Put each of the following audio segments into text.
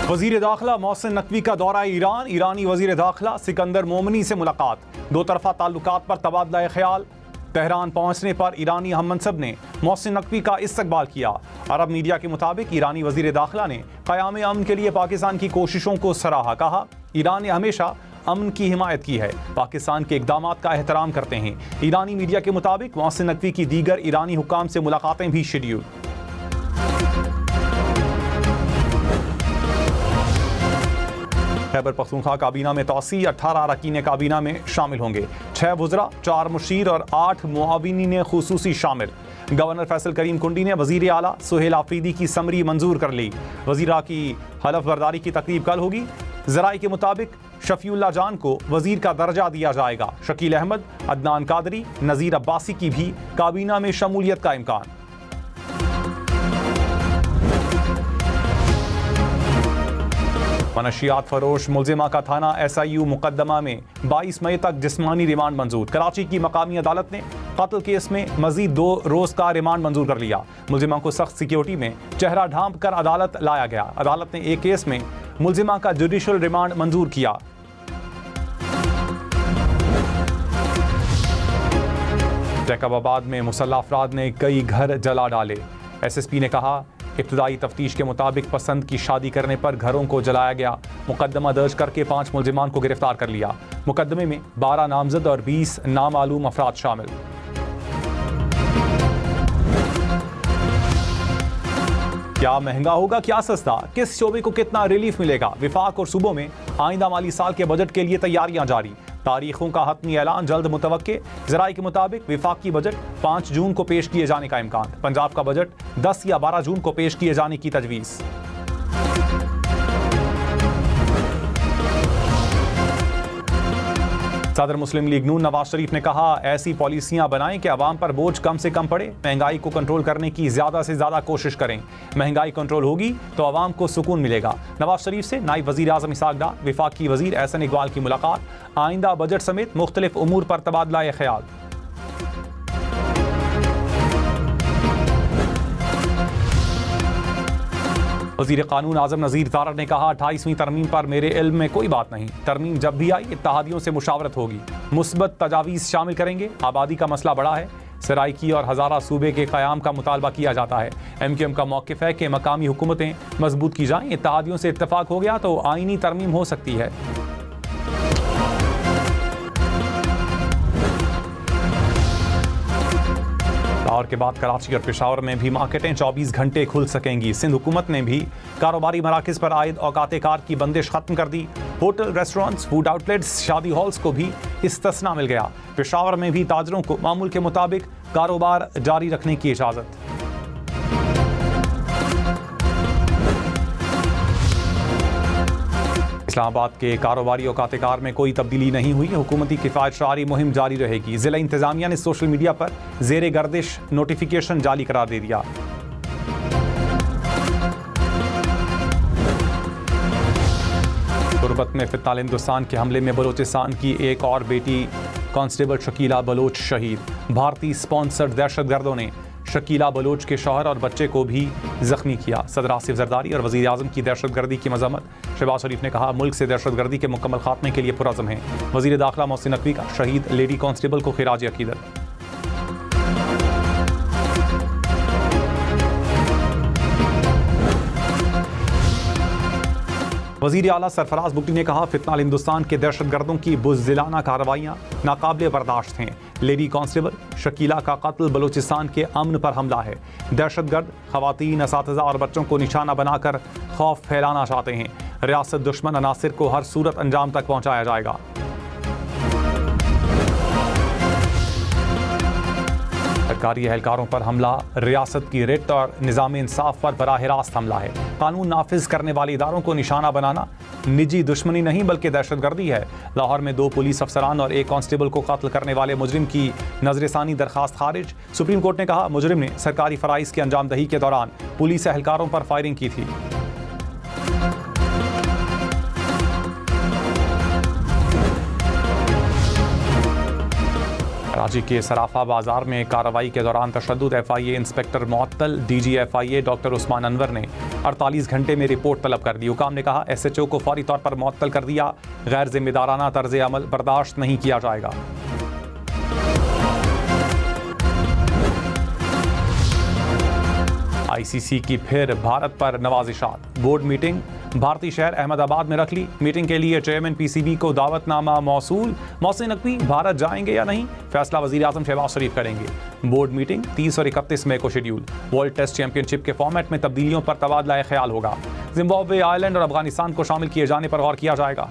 वज़ीर दाखिला मोहसिन नकवी का दौरा ईरान। ईरानी वज़ीर दाखिला सिकंदर मोमनी से मुलाकात। दो तरफ़ा ताल्लुकात पर तबादला ख्याल। तेहरान पहुंचने पर ईरानी हम मनसब ने मोहसिन नकवी का इस्तकबाल किया। अरब मीडिया के मुताबिक ईरानी वज़ीर दाखिला ने क़याम अमन के लिए पाकिस्तान की कोशिशों को सराहा। कहा, ईरान ने हमेशा अमन की हिमायत की है, पाकिस्तान के इक़दामात का एहतराम करते हैं। ईरानी मीडिया के मुताबिक मोहसिन नकवी की दीगर ईरानी हुक्काम से मुलाकातें भी शेड्यूल। खैबर पख्तूनख्वा काबीना में तोसी। 18 अरकान काबीना में शामिल होंगे। 6 वज़रा, 4 मुशीर और 8 मुआविनीन खुसूसी शामिल। गवर्नर फैसल करीम कुंडी ने वज़ीर आला सुहेल आफरीदी की समरी मंजूर कर ली। वज़ीरा की हलफ बर्दारी की तकरीब कल होगी। ज़राए के मुताबिक शफीउल्लाह जान को वज़ीर का दर्जा दिया जाएगा। शकील अहमद, अदनान कादरी, नज़ीर अब्बासी की भी काबीना में शमूलियत का इम्कान। मनशियात फरोश मुलजिमा का थाना SIU मुकदमा में 22 मई तक जिस्मानी रिमांड मंजूर। कराची की मकामी अदालत ने कत्ल केस में मजीद 2 रोज का रिमांड मंजूर कर लिया। मुलजिमा को सख्त सिक्योरिटी में चेहरा ढांप कर अदालत लाया गया। अदालत ने एक केस में मुलजिमा का जुडिशल रिमांड मंजूर किया। जैकबाबाद में मुसल्लह अफराद ने कई घर जला डाले। SSP ने कहा, इब्तदाई तफ्तीश के मुताबिक पसंद की शादी करने पर घरों को जलाया गया। मुकदमा दर्ज करके 5 मुलजिमान को गिरफ्तार कर लिया। मुकदमे में 12 नामजद और 20 नामालूम अफराद शामिल। क्या महंगा होगा, क्या सस्ता, किस शोबे को कितना रिलीफ मिलेगा? विफाक और सूबों में आइंदा माली साल के बजट के लिए तैयारियां जारी। तारीखों का हतमी ऐलान जल्द मुतवक्के। ज़राए के मुताबिक विफाकी बजट 5 जून को पेश किए जाने का इम्कान। पंजाब का बजट 10 या 12 जून को पेश किए जाने की तजवीज़। सदर मुस्लिम लीग नून नवाज शरीफ ने कहा, ऐसी पॉलिसियां बनाएं कि अवाम पर बोझ कम से कम पड़े। महंगाई को कंट्रोल करने की ज़्यादा से ज़्यादा कोशिश करें। महंगाई कंट्रोल होगी तो अवाम को सुकून मिलेगा। नवाज शरीफ से नायब वज़ीर आज़म इसाक डार, विफाकी वज़ीर एहसन इकबाल की मुलाकात। आइंदा बजट समेत मुख्तलिफ उमूर पर तबादला ख्याल। वज़ीर कानून आज़म नज़ीर तारड़ ने कहा, 28वीं तरमीम पर मेरे इल्म में कोई बात नहीं। तरमीम जब भी आई इत्तेहादियों से मुशावरत होगी, मुस्बत तजावीज़ शामिल करेंगे। आबादी का मसला बड़ा है। सराइकी और हज़ारा सूबे के क़याम का मुतालबा किया जाता है। MQM का मौक़िफ़ है कि मकामी हुकूमतें मजबूत की जाएँ। इत्तेहादियों से इत्तफ़ाक़ हो गया तो आइनी तरमीम हो सकती है। और के बाद कराची और पेशावर में भी मार्केटें 24 घंटे खुल सकेंगी। सिंध हुकूमत ने भी कारोबारी मराकज़ पर आयद औकात कार की बंदिश खत्म कर दी। होटल, रेस्टोरेंट्स, फूड आउटलेट्स, शादी हॉल्स को भी इस्तिस्ना मिल गया। पेशावर में भी ताजरों को मामूल के मुताबिक कारोबार जारी रखने की इजाज़त। इस्लामाबाद के कारोबारी औकात कार में कोई तब्दीली नहीं हुई। हुकूमती किफ़ायतशारी मुहिम जारी रहेगी। ज़िला इंतज़ामिया ने सोशल मीडिया पर ज़ेरे गर्दिश नोटिफिकेशन जारी करार दे दिया। तुर्बत में फितनाल हिंदुस्तान के हमले में बलोचिस्तान की एक और बेटी कांस्टेबल शकीला बलोच शहीद। भारतीय स्पॉन्सर्ड दहशतगर्दों ने शकीला बलोच के शौहर और बच्चे को भी जख्मी किया। सदर आसिफ जरदारी और वज़ीर आज़म की दहशतगर्दी की मज़म्मत। शहबाज शरीफ ने कहा, मुल्क से दहशतगर्दी के मुकम्मल खात्मे के लिए पुरज़म है। वज़ीर दाखिला मोहसिन नकवी का शहीद लेडी कांस्टेबल को खिराज अकीदत। वज़ीर आला सरफराज बुगटी ने कहा, फितनाल हिंदुस्तान के दहशतगर्दों की बुज़दिलाना कार्रवाइयाँ नाकाबिले बर्दाश्त हैं। लेडी कांस्टेबल शकीला का कत्ल बलूचिस्तान के अमन पर हमला है। दहशतगर्द ख़वातीन, असातिज़ा और बच्चों को निशाना बनाकर खौफ फैलाना चाहते हैं। रियासत दुश्मन अनासिर को हर सूरत अंजाम तक पहुँचाया जाएगा। सरकारी एहलकारों पर हमला रियासत की रिट और निज़ाम इंसाफ पर बराह रास्त हमला है। कानून नाफिज करने वाले इदारों को निशाना बनाना निजी दुश्मनी नहीं बल्कि दहशतगर्दी है। लाहौर में 2 पुलिस अफसरान और 1 कांस्टेबल को कत्ल करने वाले मुजरिम की नजरसानी दरखास्त खारिज। सुप्रीम कोर्ट ने कहा, मुजरिम ने सरकारी फ़राइज़ की अंजाम दही के दौरान पुलिस एहलकारों पर फायरिंग की थी। कराची के सराफा बाजार में कार्रवाई के दौरान तशद्दुद FIA इंस्पेक्टर मुअत्तल। DG FIA doctor Usman Anwar ने 48 घंटे में रिपोर्ट तलब कर दी। हुकाम ने कहा SHO को फौरी तौर पर मुअत्तल कर दिया। गैर जिम्मेदाराना तर्ज अमल बर्दाश्त नहीं किया जाएगा। ICC की फिर भारत पर नवाजिशात। बोर्ड मीटिंग भारतीय शहर अहमदाबाद में रख ली। मीटिंग के लिए चेयरमैन PCB को दावतनामा मौसूल। मोहसिन नकवी भारत जाएंगे या नहीं, फैसला वज़ीर आज़म शहबाज शरीफ करेंगे। बोर्ड मीटिंग 30 और 31 मई को शेड्यूल। वर्ल्ड टेस्ट चैंपियनशिप के फॉर्मेट में तब्दीलियों पर तबादला ख्याल होगा। जिम्बाब्वे, आयरलैंड और अफगानिस्तान को शामिल किए जाने पर गौर किया जाएगा।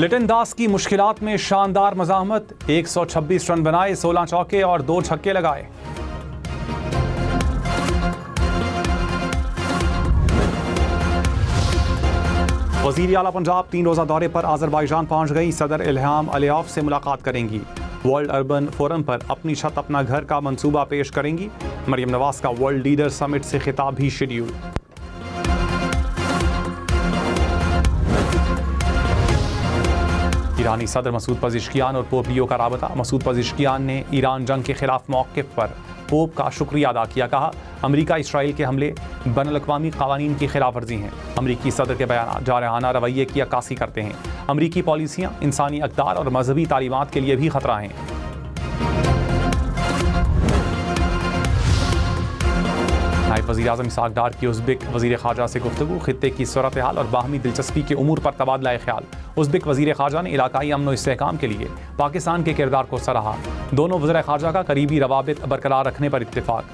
लिटन दास की मुश्किलात में शानदार मज़ाहमत। 126 रन बनाए, 16 चौके और 2 छक्के लगाए। वज़ीर आला पंजाब 3 रोज़ा दौरे पर अज़रबैजान पहुंच गई। सदर इल्हाम अलियव से मुलाकात करेंगी। वर्ल्ड अर्बन फोरम पर अपनी छत अपना घर का मंसूबा पेश करेंगी। मरियम नवाज का वर्ल्ड लीडर समिट से खिताब भी शेड्यूल। ईरानी सदर मसूद पज़ेश्कियान और पोप लियो का राबता। मसूद पज़ेश्कियान ने ईरान जंग के खिलाफ मौक़िफ़ पर पोप का शुक्रिया अदा किया। कहा अमरीका इसराइल के हमले बैनुल-अक़वामी क़वानीन की खिलाफ वर्जी हैं। अमरीकी सदर के बयान जारहाना रवैये की अक्कासी करते हैं। अमरीकी पॉलिसियाँ इंसानी अक़दार और मजहबी तालीमात के लिए भी ख़तरा हैं। नायब वज़ीर आज़म इसहाक़ डार की उज़्बेक वज़ीर ख़ारजा से गुफ्तगू। खित्ते की सूरत हाल और बाहमी दिलचस्पी के उमूर पर तबादला ख्याल। उज़्बेक वज़ीर ख़ारजा ने इलाकाई अमन व इस्तेहकाम के लिए पाकिस्तान के किरदार को सराहा। दोनों वज़ीर ख़ारजा का करीबी रवाबित बरकरार रखने पर इत्तेफाक।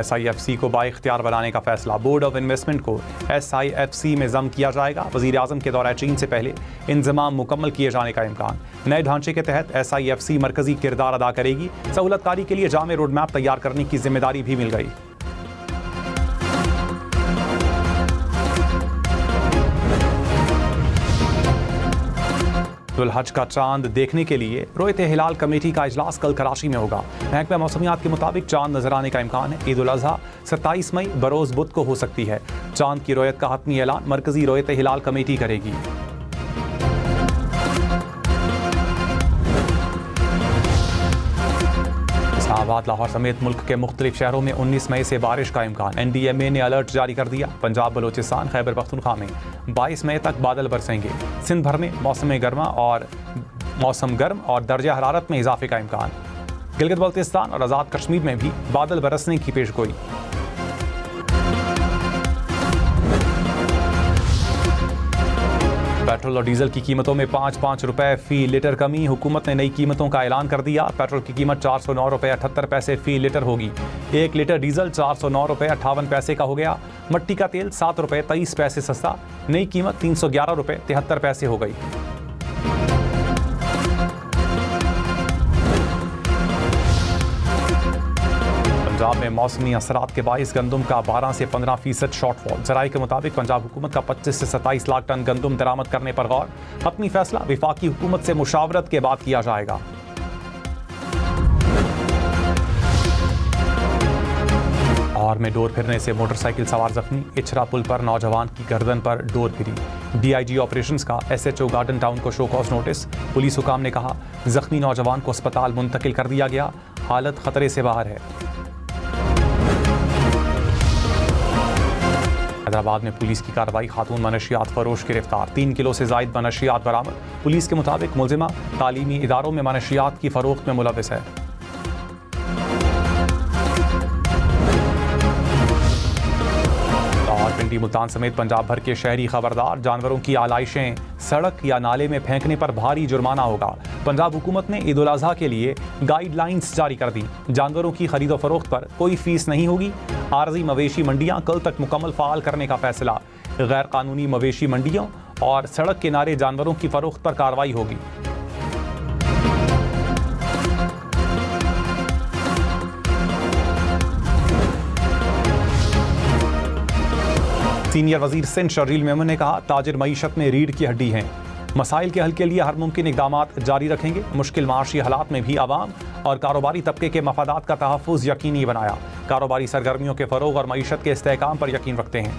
SIFC को बाइख्तियार बनाने का फैसला। बोर्ड ऑफ इन्वेस्टमेंट को SIFC में ज़म किया जाएगा। वज़ीर आज़म के दौरा चीन से पहले इंतज़ाम मुकम्मल किए जाने का इम्कान। नए ढांचे के तहत SIFC मरकज़ी किरदार अदा करेगी। सहूलतकारी के लिए जामे रोड मैप तैयार करने की जिम्मेदारी भी मिल गई। हज का चांद देखने के लिए रोयत हिलाल कमेटी का इजलास कल कराची में होगा। महकमा मौसमियात के मुताबिक चांद नजर आने का इम्कान है। ईद उल अज़हा 27 मई बरोज़ बुध को हो सकती है। चांद की रोयत का हतमी ऐलान मरकजी रोयत हिलाल कमेटी करेगी। इस्लामाबाद, लाहौर समेत मुल्क के मुख्तलिफ शहरों में 19 मई से बारिश का इम्कान। NDMA ने अलर्ट जारी कर दिया। पंजाब, बलोचिस्तान, खैबर पख्तूनख्वा में 22 मई तक बादल बरसेंगे। सिंध भर में मौसम गर्म और दर्जा हरारत में इजाफे का इम्कान। गिलगित बल्तिस्तान और आज़ाद कश्मीर में भी बादल बरसने की पेशगोई। पेट्रोल और डीजल की कीमतों में 5-5 रुपए फी लीटर कमी। हुकूमत ने नई कीमतों का ऐलान कर दिया। पेट्रोल की कीमत 409 रुपये 78 पैसे फी लीटर होगी। 1 लीटर डीजल 409 रुपये 58 पैसे का हो गया। मट्टी का तेल 7 रुपये 23 पैसे सस्ता। नई कीमत 311 रुपये 73 पैसे हो गई। पंजाब में मौसमी असरात के बाइस गंदम का 12 से 15% शॉर्टफॉल। ज़राए के मुताबिक पंजाब हुकूमत का 25 से 27 लाख टन गंदम दरामद करने पर गौर। हतमी फैसला विफाकी हुकूमत से मुशावरत के बाद किया जाएगा। और में डोर फिरने से मोटरसाइकिल सवार जख्मी। इचरा पुल पर नौजवान की गर्दन पर डोर फिरी। DIG ऑपरेशंस का SHO गार्डन टाउन को शो कॉज नोटिस। पुलिस हुकाम ने कहा जख्मी नौजवान को अस्पताल मुंतकिल कर दिया गया। हालत खतरे से बाहर है। हैदराबाद में पुलिस की कार्रवाई। खातून मनशियात फरोश गिरफ्तार। 3 किलो से जायद मनशियात बरामद। पुलिस के मुताबिक मुलजिमा तालीमी इदारों में मनशियात की फरोख्त में मुलविस है। पिंडी, मुल्तान समेत पंजाब भर के शहरी खबरदार। जानवरों की आलाइशें सड़क या नाले में फेंकने पर भारी जुर्माना होगा। पंजाब हुकूमत ने ईद उल अज़हा के लिए गाइडलाइंस जारी कर दी। जानवरों की खरीदो फरोख्त पर कोई फीस नहीं होगी। आरजी मवेशी मंडियां कल तक मुकम्मल फ़ाल करने का फैसला। गैर कानूनी मवेशी मंडियों और सड़क किनारे जानवरों की फरोख्त पर कार्रवाई होगी। सीनियर वजीर सिंध शर्जील मेमन ने कहा ताजिर मईशत में रीढ़ की हड्डी हैं। मसाइल के हल के लिए हर मुमकिन इक़दामात जारी रखेंगे। मुश्किल माशी हालात में भी आवाम और कारोबारी तबके के मफादात का तहफ़्फ़ुज़ यकीनी बनाया। कारोबारी सरगर्मियों के फ़रोग़ और मईशत के इस्तेहकाम पर यकीन रखते हैं।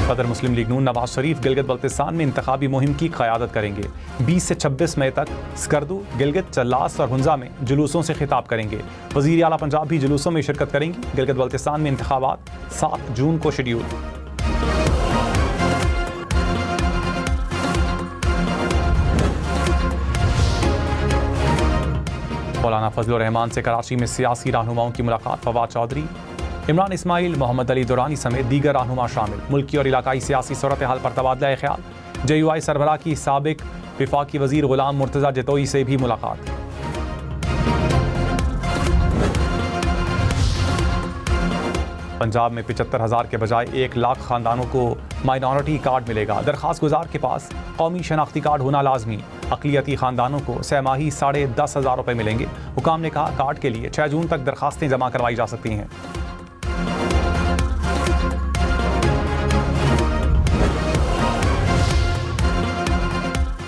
सदर मुस्लिम लीग नून नवाज शरीफ गिलगित बल्तिस्तान में इंतखाबी मुहिम की क़यादत करेंगे। 20 से 26 मई तक स्कर्दू, गिलगित, चल्लास और हुंजा में जुलूसों से खिताब करेंगे। वज़ीर आला पंजाब भी जुलूसों में शिरकत करेंगी। गिलगित बल्तिस्तान में इंतखाबात 7 जून को शेड्यूल। मौलाना फजलुर रहमान से कराची में सियासी रहनुमाओं की मुलाकात। फवाद चौधरी, इमरान इस्माइल, मोहम्मद अली दुरानी समेत दीगर रहनुमा शामिल। मुल्की और इलाकाई सियासी सूरत हाल पर तबादला ख्याल। JUI सरबराह की साबिक विफाकी वज़ीर गुलाम मुर्तज़ा जतोई से भी मुलाकात। पंजाब में 75,000 के बजाय 1 लाख खानदानों को माइनॉरिटी कार्ड मिलेगा। दरख्वास्त गुजार के पास कौमी शनाख्ती कार्ड होना लाजमी। अक़लियती खानदानों को सहमाही 10,500 रुपये मिलेंगे। हुकाम ने कहा कार्ड के लिए 6 जून तक दरखास्तें जमा करवाई जा सकती हैं।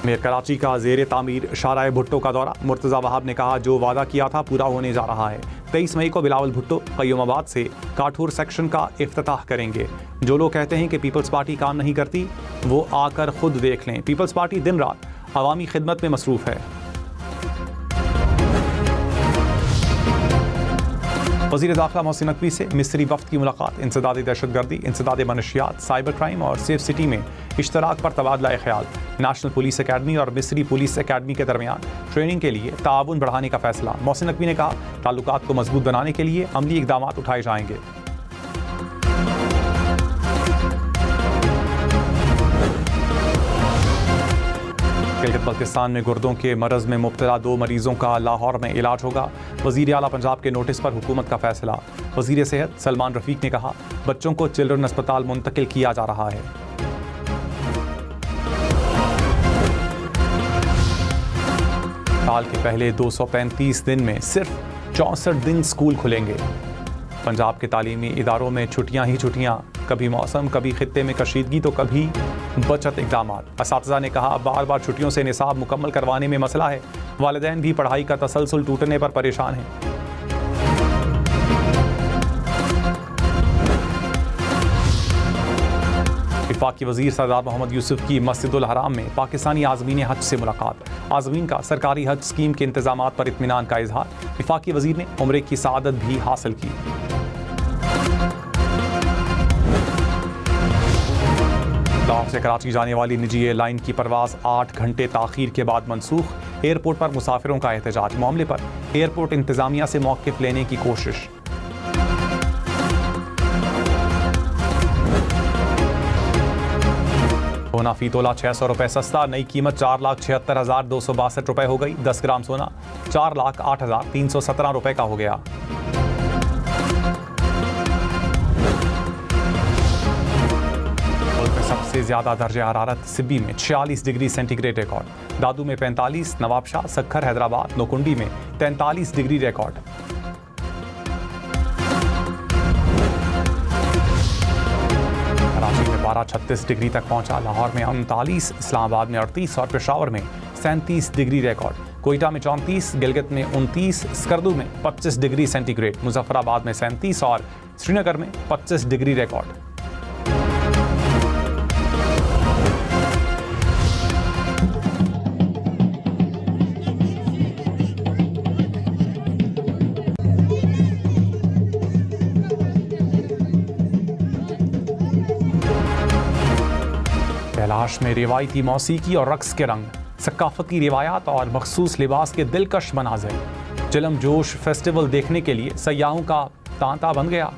मेयर कराची का ज़ेर तामीर शाहराह भुट्टो का दौरा। मुर्तज़ा वहाब ने कहा जो वादा किया था पूरा होने जा रहा है। 23 मई को बिलावल भुट्टो क़य्यूमाबाद से काठूर सेक्शन का इफ्तिताह करेंगे। जो लोग कहते हैं कि पीपल्स पार्टी काम नहीं करती वो आकर खुद देख लें। पीपल्स पार्टी दिन रात अवामी खिदमत में मसरूफ़ है। वज़ीर दाखिला मोहसिन नकवी से मिस्री वफ़द की मुलाकात। इंसदाद दहशतगर्दी, इंसदाद मनशियात, साइबर क्राइम और सेफ सिटी में इश्तराक पर तबादला ख्याल। नेशनल पुलिस अकेडमी और मिस्री पुलिस अकेडमी के दरमियान ट्रेनिंग के लिए ताउन बढ़ाने का फैसला। मोहसिन नकवी ने कहा ताल्लुकात को मजबूत बनाने के लिए अमली इक़दामात उठाए जाएंगे। गिलगित बल्तिस्तान में गुर्दों के मरज़ में मुब्तला 2 मरीजों का लाहौर में इलाज होगा। वज़ीर आला पंजाब के नोटिस पर हुकूमत का फैसला। वज़ीर सेहत सलमान रफ़ीक ने कहा बच्चों को चिल्ड्रन अस्पताल मुंतकिल किया जा रहा है। साल के पहले 235 दिन में सिर्फ 64 दिन स्कूल खुलेंगे। पंजाब के तालीमी इदारों में छुट्टियां ही छुट्टियां। कभी मौसम, कभी खित्ते में कशीदगी तो कभी बचत इक़दामात। असातिज़ा ने कहा बार बार छुट्टियों से निसाब मुकम्मल करवाने में मसला है। वालिदैन भी पढ़ाई का तसलसल टूटने पर परेशान हैं। वफाकी वज़ीर सरदार मोहम्मद यूसुफ की मस्जिदुल हराम में पाकिस्तानी आज़मीन हज से मुलाकात। आज़मीन का सरकारी हज स्कीम के इंतजामात पर इत्मीनान का इजहार। वफाकी वज़ीर ने उम्रे की सआदत भी हासिल की। लाहौर से कराची जाने वाली निजी एयरलाइन की परवाज़ 8 घंटे ताख़ीर के बाद मनसूख। एयरपोर्ट पर मुसाफिरों का एहतजाज। मामले पर एयरपोर्ट इंतज़ामिया से मौक़िफ़ लेने की कोशिश। सोना फी तोला 600 रुपये सस्ता। नई कीमत 4,76,262 रुपये हो गई। 10 ग्राम सोना 4,08,317 रुपये का हो गया। सबसे ज्यादा दर्जा हरारत सिब्बी में 46 डिग्री सेंटीग्रेड रिकॉर्ड। दादू में 45, नवाबशाह, सक्खर, हैदराबाद, नोकुंडी में 43 डिग्री रिकॉर्ड। कराची में 36 डिग्री तक पहुंचा। लाहौर में 39, इस्लामाबाद में 38 और पेशावर में 37 डिग्री रिकॉर्ड। कोयटा में 34, गिलगित में 29, स्कर्दू में 25 डिग्री सेंटीग्रेड, मुजफ्फराबाद में 37 और श्रीनगर में 25 डिग्री रिकॉर्ड। कैलाश में रिवायती मौसीकी और रक्स के रंग, सकाफती रिवायात और मखसूस लिबास के दिलकश मनाज़िर। चिलम जोश फेस्टिवल देखने के लिए सयाहों का तांता बन गया।